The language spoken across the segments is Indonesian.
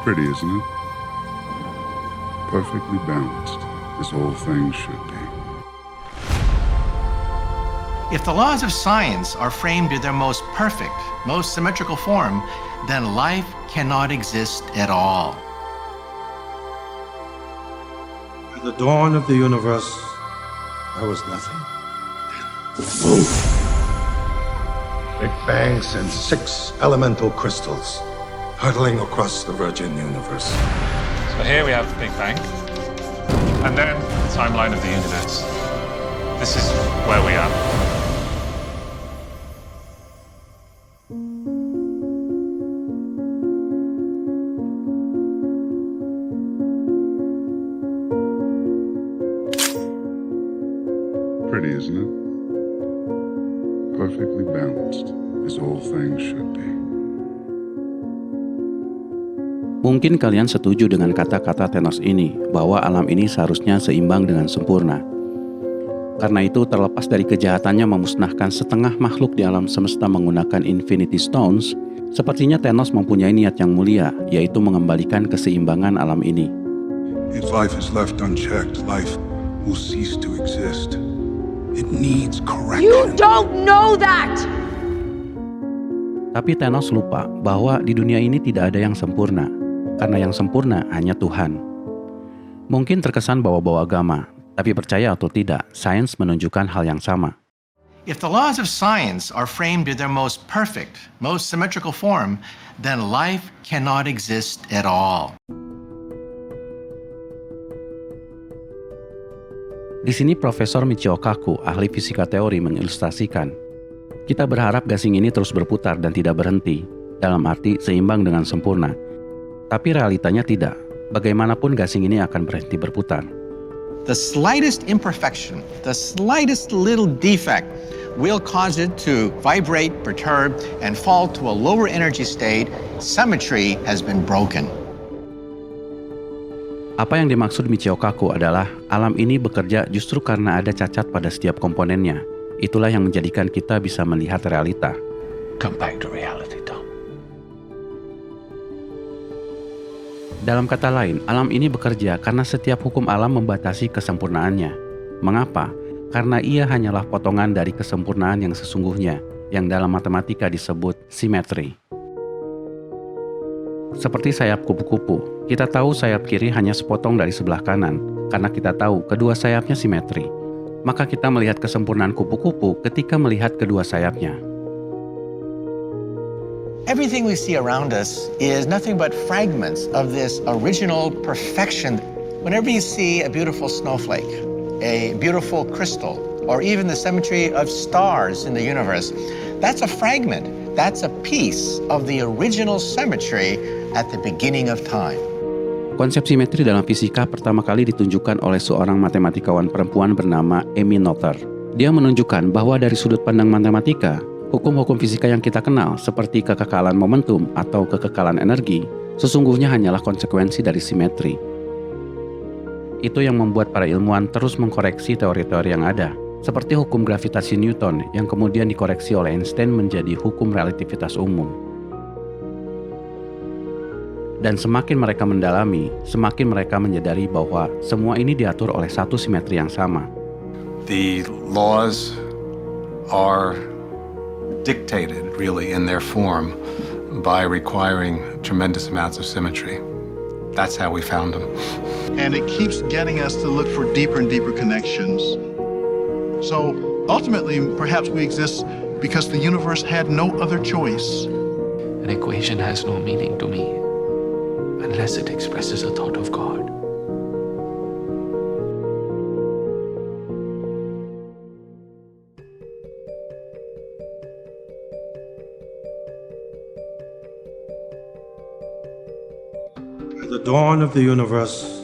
Pretty, isn't it? Perfectly balanced, as all things should be. If the laws of science are framed in their most perfect, most symmetrical form, then life cannot exist at all. At the dawn of the universe, there was nothing. Big Bang sends 6 elemental crystals hurtling across the virgin universe. So here we have the Big Bang, and then the timeline of the universe. This is where we are. Pretty, isn't it? Perfectly balanced, as all things should be. Mungkin kalian setuju dengan kata-kata Thanos ini, bahwa alam ini seharusnya seimbang dengan sempurna. Karena itu, terlepas dari kejahatannya memusnahkan setengah makhluk di alam semesta menggunakan Infinity Stones, sepertinya Thanos mempunyai niat yang mulia, yaitu mengembalikan keseimbangan alam ini. If life is left unchecked, life will cease to exist. It needs correction. You don't know that! Tapi Thanos lupa bahwa di dunia ini tidak ada yang sempurna, karena yang sempurna hanya Tuhan. Mungkin terkesan bawa-bawa agama, tapi percaya atau tidak, sains menunjukkan hal yang sama. If the laws of science are framed in their most perfect, most symmetrical form, then life cannot exist at all. Di sini Profesor Michio Kaku, ahli fisika teori, mengilustrasikan. Kita berharap gasing ini terus berputar dan tidak berhenti, dalam arti seimbang dengan sempurna. Tapi realitanya tidak. Bagaimanapun gasing ini akan berhenti berputar. The slightest imperfection, the slightest little defect will cause it to vibrate, perturb, and fall to a lower energy state. Symmetry has been broken. Apa yang dimaksud Michio Kaku adalah alam ini bekerja justru karena ada cacat pada setiap komponennya. Itulah yang menjadikan kita bisa melihat realita. Come back to reality, Tom. Dalam kata lain, alam ini bekerja karena setiap hukum alam membatasi kesempurnaannya. Mengapa? Karena ia hanyalah potongan dari kesempurnaan yang sesungguhnya, yang dalam matematika disebut simetri. Seperti sayap kupu-kupu, kita tahu sayap kiri hanya sepotong dari sebelah kanan, karena kita tahu kedua sayapnya simetri. Maka kita melihat kesempurnaan kupu-kupu ketika melihat kedua sayapnya. Everything we see around us is nothing but fragments of this original perfection. Whenever you see a beautiful snowflake, a beautiful crystal, or even the symmetry of stars in the universe, that's a fragment. That's a piece of the original symmetry at the beginning of time. Konsep simetri dalam fisika pertama kali ditunjukkan oleh seorang matematikawan perempuan bernama Emmy Noether. Dia menunjukkan bahwa dari sudut pandang matematika, hukum-hukum fisika yang kita kenal seperti kekekalan momentum atau kekekalan energi sesungguhnya hanyalah konsekuensi dari simetri. Itu yang membuat para ilmuwan terus mengkoreksi teori-teori yang ada, seperti hukum gravitasi Newton yang kemudian dikoreksi oleh Einstein menjadi hukum relativitas umum. Dan semakin mereka mendalami, semakin mereka menyadari bahwa semua ini diatur oleh satu simetri yang sama. The laws are dictated really in their form by requiring tremendous amounts of symmetry. That's how we found them. And it keeps getting us to look for deeper and deeper connections. So ultimately, perhaps we exist because the universe had no other choice. An equation has no meaning to me unless it expresses a thought of God. At the dawn of the universe,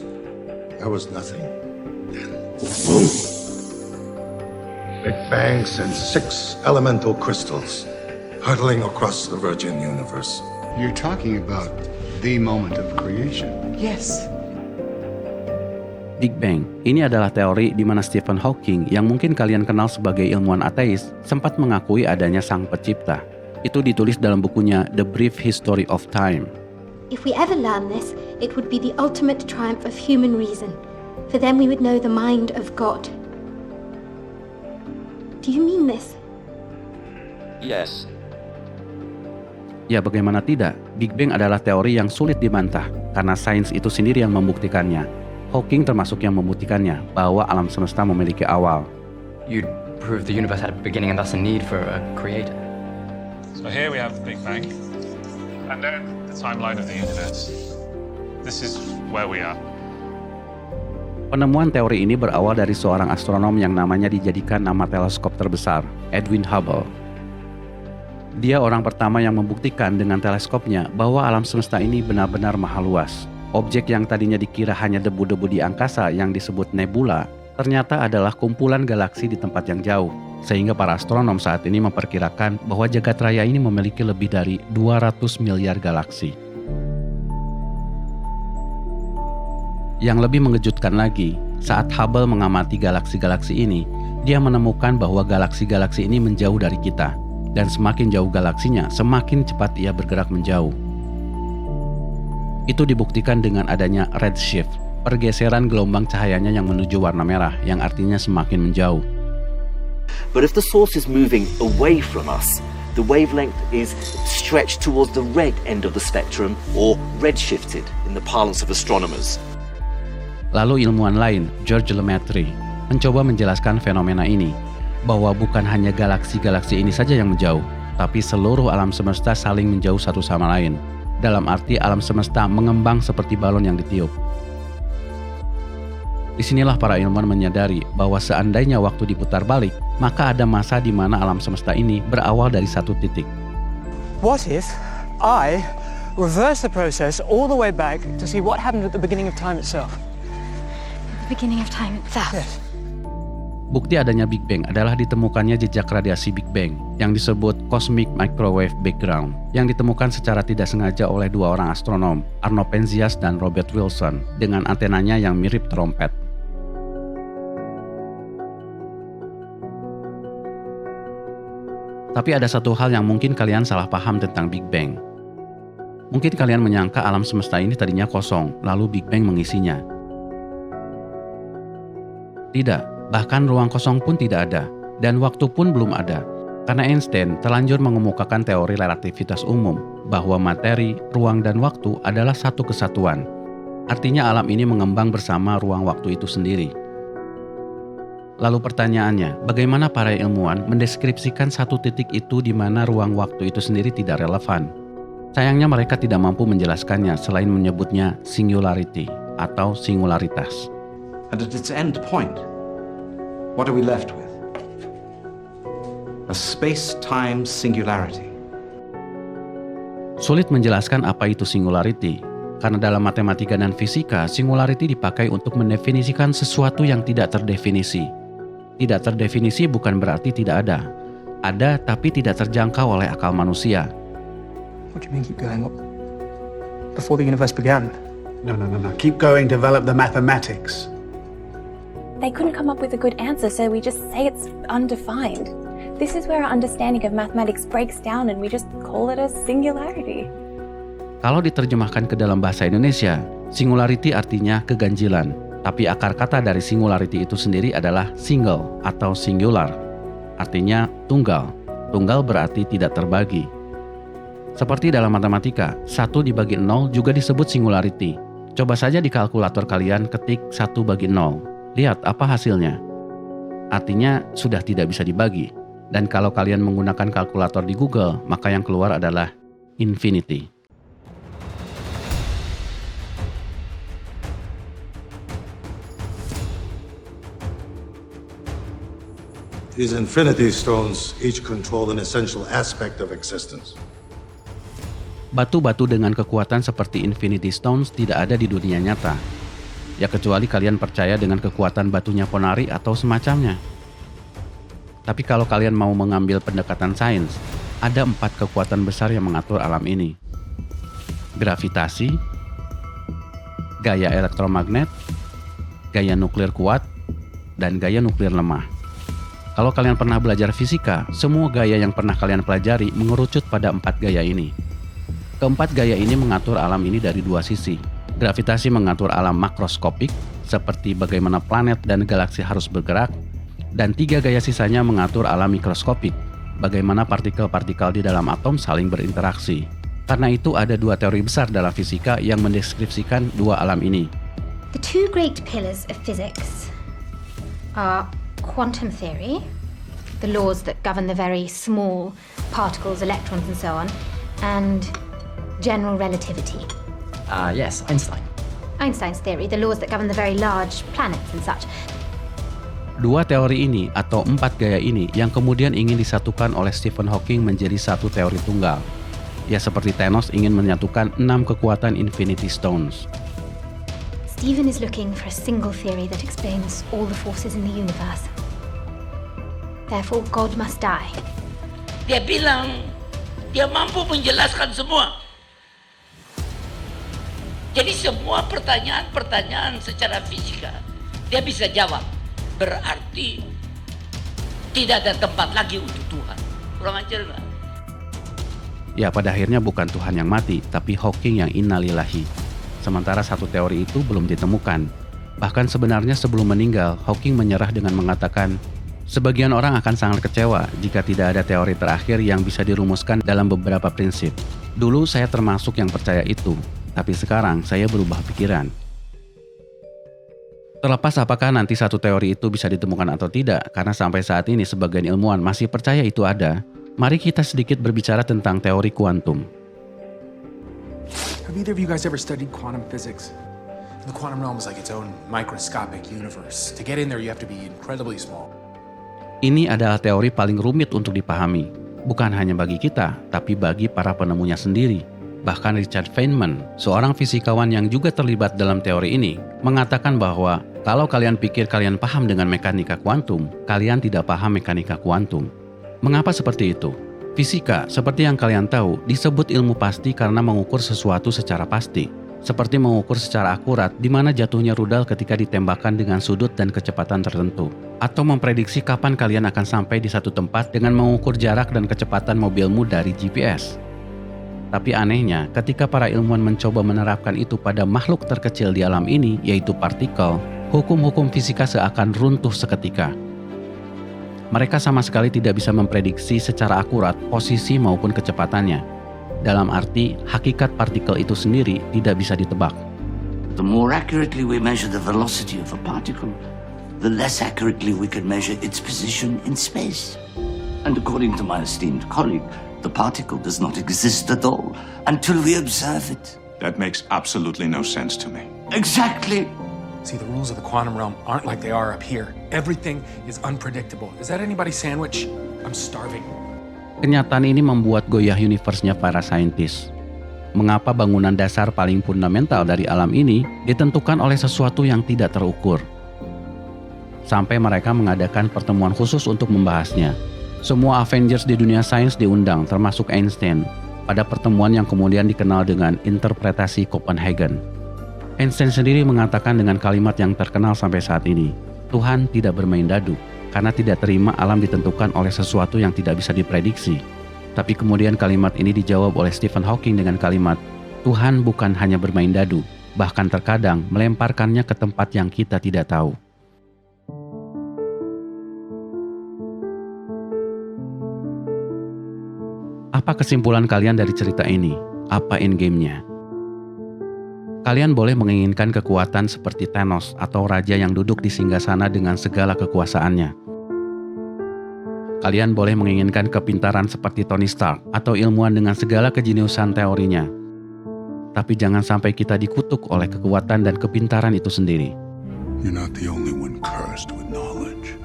there was nothing. Then, Big Bang sends 6 elemental crystals hurtling across the virgin universe. You're talking about the moment of creation. Yes. Big Bang, ini adalah teori di mana Stephen Hawking yang mungkin kalian kenal sebagai ilmuwan ateis sempat mengakui adanya sang pencipta. Itu ditulis dalam bukunya The Brief History of Time. If we ever learn this, it would be the ultimate triumph of human reason, for then we would know the mind of God. Do you mean this? Yes. Ya, bagaimana tidak? Big Bang adalah teori yang sulit dibantah karena sains itu sendiri yang membuktikannya. Hawking termasuk yang membuktikannya bahwa alam semesta memiliki awal. You'd prove the universe had a beginning and thus a need for a creator. So here we have the Big Bang, and then the timeline of the universe. This is where we are. Penemuan teori ini berawal dari seorang astronom yang namanya dijadikan nama teleskop terbesar, Edwin Hubble. Dia orang pertama yang membuktikan dengan teleskopnya bahwa alam semesta ini benar-benar maha luas. Objek yang tadinya dikira hanya debu-debu di angkasa yang disebut nebula, ternyata adalah kumpulan galaksi di tempat yang jauh. Sehingga para astronom saat ini memperkirakan bahwa jagat raya ini memiliki lebih dari 200 miliar galaksi. Yang lebih mengejutkan lagi, saat Hubble mengamati galaksi-galaksi ini, dia menemukan bahwa galaksi-galaksi ini menjauh dari kita. Dan semakin jauh galaksinya, semakin cepat ia bergerak menjauh. Itu dibuktikan dengan adanya redshift, pergeseran gelombang cahayanya yang menuju warna merah, yang artinya semakin menjauh. But if the source is moving away from us, the wavelength is stretched towards the red end of the spectrum, or redshifted in the parlance of astronomers. Lalu ilmuwan lain, George Lemaitre, mencoba menjelaskan fenomena ini, bahwa bukan hanya galaksi-galaksi ini saja yang menjauh, tapi seluruh alam semesta saling menjauh satu sama lain. Dalam arti alam semesta mengembang seperti balon yang ditiup. Disinilah para ilmuwan menyadari bahwa seandainya waktu diputar balik, maka ada masa di mana alam semesta ini berawal dari satu titik. What if I reverse the process all the way back to see what happened at the beginning of time itself? The beginning of time itself? Yes. Bukti adanya Big Bang adalah ditemukannya jejak radiasi Big Bang yang disebut Cosmic Microwave Background yang ditemukan secara tidak sengaja oleh dua orang astronom, Arno Penzias dan Robert Wilson, dengan antenanya yang mirip trompet. Tapi ada satu hal yang mungkin kalian salah paham tentang Big Bang. Mungkin kalian menyangka alam semesta ini tadinya kosong, lalu Big Bang mengisinya. Tidak. Bahkan ruang kosong pun tidak ada, dan waktu pun belum ada. Karena Einstein terlanjur mengemukakan teori relativitas umum, bahwa materi, ruang, dan waktu adalah satu kesatuan. Artinya alam ini mengembang bersama ruang waktu itu sendiri. Lalu pertanyaannya, bagaimana para ilmuwan mendeskripsikan satu titik itu di mana ruang waktu itu sendiri tidak relevan? Sayangnya mereka tidak mampu menjelaskannya selain menyebutnya singularity atau singularitas. And at its end point, what are we left with? A space-time singularity. Sulit menjelaskan apa itu singularity, karena dalam matematika dan fisika, singularity dipakai untuk mendefinisikan sesuatu yang tidak terdefinisi. Tidak terdefinisi bukan berarti tidak ada. Ada tapi tidak terjangkau oleh akal manusia. What do you mean keep going? Before the universe began? No. Keep going, develop the mathematics. They couldn't come up with a good answer, so we just say it's undefined. This is where our understanding of mathematics breaks down and we just call it a singularity. Kalau diterjemahkan ke dalam bahasa Indonesia, singularity artinya keganjilan. Tapi akar kata dari singularity itu sendiri adalah single atau singular. Artinya tunggal. Tunggal berarti tidak terbagi. Seperti dalam matematika, 1 dibagi 0 juga disebut singularity. Coba saja di kalkulator kalian ketik 1 bagi 0. Lihat apa hasilnya. Artinya sudah tidak bisa dibagi. Dan kalau kalian menggunakan kalkulator di Google, maka yang keluar adalah infinity. These infinity stones each control an essential aspect of existence. Batu-batu dengan kekuatan seperti Infinity Stones tidak ada di dunia nyata. Ya kecuali kalian percaya dengan kekuatan batunya Ponari atau semacamnya. Tapi kalau kalian mau mengambil pendekatan sains, ada 4 kekuatan besar yang mengatur alam ini. Gravitasi, gaya elektromagnet, gaya nuklir kuat, dan gaya nuklir lemah. Kalau kalian pernah belajar fisika, semua gaya yang pernah kalian pelajari mengerucut pada 4 gaya ini. Keempat gaya ini mengatur alam ini dari dua sisi. Gravitasi mengatur alam makroskopik, seperti bagaimana planet dan galaksi harus bergerak, dan tiga gaya sisanya mengatur alam mikroskopik, bagaimana partikel-partikel di dalam atom saling berinteraksi. Karena itu ada dua teori besar dalam fisika yang mendeskripsikan dua alam ini. The two great pillars of physics are quantum theory, the laws that govern the very small particles, electrons and so on, and general relativity. Yes, Einstein. Einstein's theory, the laws that govern the very large planets and such. Dua teori ini atau empat gaya ini yang kemudian ingin disatukan oleh Stephen Hawking menjadi satu teori tunggal. Ya seperti Thanos ingin menyatukan 6 kekuatan Infinity Stones. Stephen is looking for a single theory that explains all the forces in the universe. Therefore, God must die. Dia bilang dia mampu menjelaskan semua. Jadi semua pertanyaan-pertanyaan secara fisika dia bisa jawab. Berarti tidak ada tempat lagi untuk Tuhan. Kurang ajar nggak? Ya pada akhirnya bukan Tuhan yang mati, tapi Hawking yang innalillahi. Sementara satu teori itu belum ditemukan. Bahkan sebenarnya sebelum meninggal, Hawking menyerah dengan mengatakan, sebagian orang akan sangat kecewa jika tidak ada teori terakhir yang bisa dirumuskan dalam beberapa prinsip. Dulu saya termasuk yang percaya itu, tapi sekarang saya berubah pikiran. Terlepas apakah nanti satu teori itu bisa ditemukan atau tidak, karena sampai saat ini sebagian ilmuwan masih percaya itu ada, mari kita sedikit berbicara tentang teori kuantum. Have either of you guys ever studied quantum physics? The quantum realm is like its own microscopic universe. To get in there, you have to be incredibly small. Ini adalah teori paling rumit untuk dipahami, bukan hanya bagi kita, tapi bagi para penemunya sendiri. Bahkan Richard Feynman, seorang fisikawan yang juga terlibat dalam teori ini, mengatakan bahwa kalau kalian pikir kalian paham dengan mekanika kuantum, kalian tidak paham mekanika kuantum. Mengapa seperti itu? Fisika, seperti yang kalian tahu, disebut ilmu pasti karena mengukur sesuatu secara pasti. Seperti mengukur secara akurat di mana jatuhnya rudal ketika ditembakkan dengan sudut dan kecepatan tertentu. Atau memprediksi kapan kalian akan sampai di satu tempat dengan mengukur jarak dan kecepatan mobilmu dari GPS. Tapi anehnya, ketika para ilmuwan mencoba menerapkan itu pada makhluk terkecil di alam ini, yaitu partikel, hukum-hukum fisika seakan runtuh seketika. Mereka sama sekali tidak bisa memprediksi secara akurat posisi maupun kecepatannya. Dalam arti, hakikat partikel itu sendiri tidak bisa ditebak. The more accurately we measure the velocity of a particle, the less accurately we can measure its position in space. And according to my esteemed colleague, the particle does not exist at all until we observe it. That makes absolutely no sense to me. Exactly. See, the rules of the quantum realm aren't like they are up here. Everything is unpredictable. Is that anybody's sandwich? I'm starving. Kenyataan ini membuat goyah universe-nya para saintis. Mengapa bangunan dasar paling fundamental dari alam ini ditentukan oleh sesuatu yang tidak terukur? Sampai mereka mengadakan pertemuan khusus untuk membahasnya. Semua Avengers di dunia sains diundang, termasuk Einstein, pada pertemuan yang kemudian dikenal dengan interpretasi Copenhagen. Einstein sendiri mengatakan dengan kalimat yang terkenal sampai saat ini, Tuhan tidak bermain dadu, karena tidak terima alam ditentukan oleh sesuatu yang tidak bisa diprediksi. Tapi kemudian kalimat ini dijawab oleh Stephen Hawking dengan kalimat, Tuhan bukan hanya bermain dadu, bahkan terkadang melemparkannya ke tempat yang kita tidak tahu. Apa kesimpulan kalian dari cerita ini? Apa endgame-nya? Kalian boleh menginginkan kekuatan seperti Thanos atau raja yang duduk di singgasana dengan segala kekuasaannya. Kalian boleh menginginkan kepintaran seperti Tony Stark atau ilmuwan dengan segala kejeniusan teorinya. Tapi jangan sampai kita dikutuk oleh kekuatan dan kepintaran itu sendiri. You're not the only one cursed with knowledge.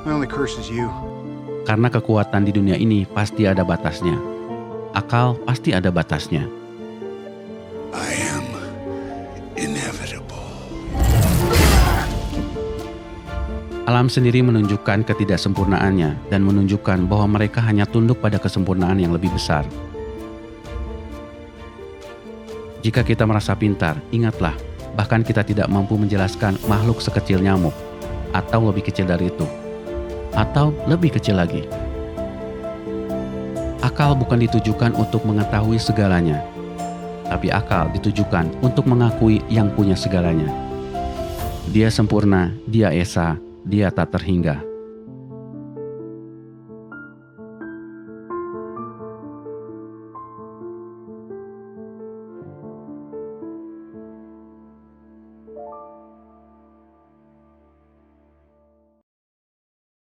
My only curse is you. Karena kekuatan di dunia ini pasti ada batasnya. Akal pasti ada batasnya. I am inevitable. Alam sendiri menunjukkan ketidaksempurnaannya dan menunjukkan bahwa mereka hanya tunduk pada kesempurnaan yang lebih besar. Jika kita merasa pintar, ingatlah, bahkan kita tidak mampu menjelaskan makhluk sekecil nyamuk, atau lebih kecil dari itu, atau lebih kecil lagi. Akal bukan ditujukan untuk mengetahui segalanya, tapi akal ditujukan untuk mengakui yang punya segalanya. Dia sempurna, dia esa, dia tak terhingga.